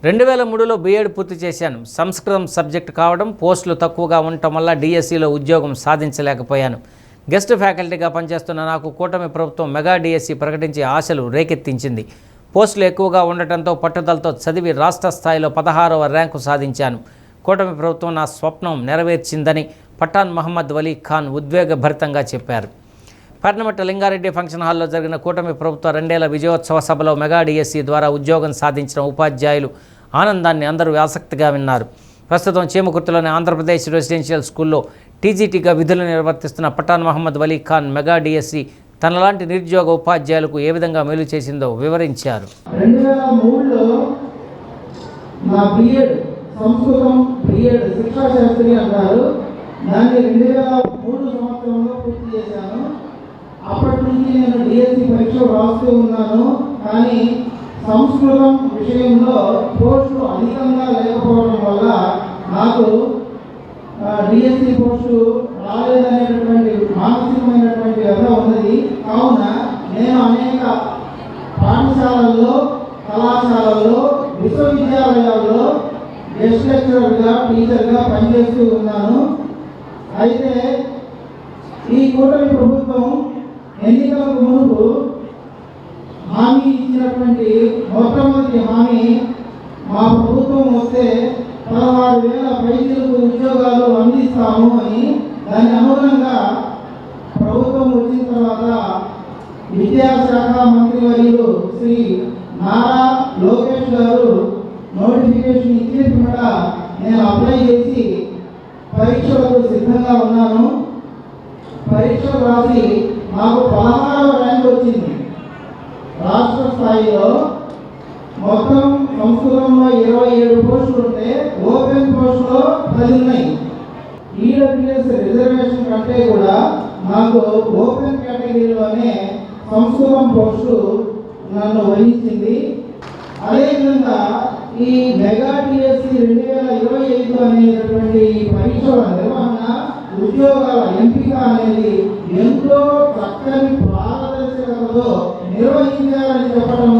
2003లో BEd పూర్తి చేశాను. సంస్కృతం సబ్జెక్టు కావడం, పోస్టులు తక్కువగా ఉండటం వల్ల డిఎస్సిలో ఉద్యోగం సాధించలేకపోయాను. గెస్ట్ ఫ్యాకల్టీగా పనిచేస్తున్న నాకు కూటమి ప్రభుత్వం మెగా డిఎస్సి ప్రకటించి ఆశలు రేకెత్తించింది. పోస్టులు ఎక్కువగా ఉండటంతో పట్టుదలతో చదివి రాష్ట్ర స్థాయిలో 16వ ర్యాంకు సాధించాను. కూటమి ప్రభుత్వం నా స్వప్నం నెరవేర్చిందని పఠాన్ మహమ్మద్ వలీ ఖాన్ ఉద్వేగభరితంగా చెప్పారు. పర్నమట్ట లింగారెడ్డి ఫంక్షన్ హాల్లో జరిగిన కూటమి ప్రభుత్వ 2 ఏళ్ల విజయోత్సవ సభలో మెగా డిఎస్సి ద్వారా ఉద్యోగం సాధించిన ఉపాధ్యాయులు ఆనందాన్ని అందరూ ఆసక్తిగా విన్నారు. ప్రస్తుతం చీమకుర్తిలోని ఆంధ్రప్రదేశ్ రెసిడెన్షియల్ స్కూల్లో టీజీటీగా విధులు నిర్వర్తిస్తున్న పఠాన్ మహమ్మద్ వలీ ఖాన్ మెగా డిఎస్సి తనలాంటి నిరుద్యోగ ఉపాధ్యాయులకు ఏ విధంగా మేలు చేసిందో వివరించారు. 2003లో నా బీఎడ్ సంస్కృతం బీఎడ్ శిక్షాశాస్త్రి అంటారు. దాన్ని 2003 సంవత్సరంలో పూర్తి చేశాను. అప్పటి నుంచి నేను డిఎస్సి పరీక్ష రాస్తూ ఉన్నాను. కానీ సంస్కృతం విషయంలో పోస్టులు అధికంగా లేకపోవడం వల్ల నాకు డిఎస్సి పోస్టు రాలేదనేటటువంటి మానసికమైనటువంటి వ్యధ ఉన్నది. కావున నేను అనేక పాఠశాలల్లో, కళాశాలల్లో, విశ్వవిద్యాలయాల్లో గెస్ట్ లెక్చరర్గా, టీచర్గా పనిచేస్తూ ఉన్నాను. అయితే ఈ కూటమి ప్రభుత్వం ఎన్నికలకు ముందు హామీ ఇచ్చినటువంటి మొట్టమొదటి హామీ, మా ప్రభుత్వం వస్తే 16,000 పైసలకు ఉద్యోగాలు అందిస్తాము అని. దాని అనుగుణంగా ప్రభుత్వం వచ్చిన తర్వాత విద్యాశాఖ మంత్రివర్యులు శ్రీ నారా లోకేష్ గారు నోటిఫికేషన్ ఇచ్చిన పిమ్మట నేను అప్లై చేసి పరీక్షలకు సిద్ధంగా ఉన్నాను. పరీక్షలు రాసి నాకు 16వ ర్యాంక్ వచ్చింది. రాష్ట్ర స్థాయిలో మొత్తం సంస్కృతంలో 27 పోస్టులు ఉంటే ఓపెన్ పోస్టులో 10 ఉన్నాయి. ఈడబ్ల్యూఎస్ రిజర్వేషన్ కంటే కూడా నాకు ఓపెన్ కేటగిరీలోనే సంస్కృతం పోస్టు నన్ను వహించింది. అదేవిధంగా ఈ మెగా డిఎస్సి 2025 అనేటటువంటి పరీక్షల నిర్వహణ, ఉద్యోగాల ఎంపిక అనేది ఎంతో చక్కని పారదర్శకతతో నిర్వహించాలని చెప్పడం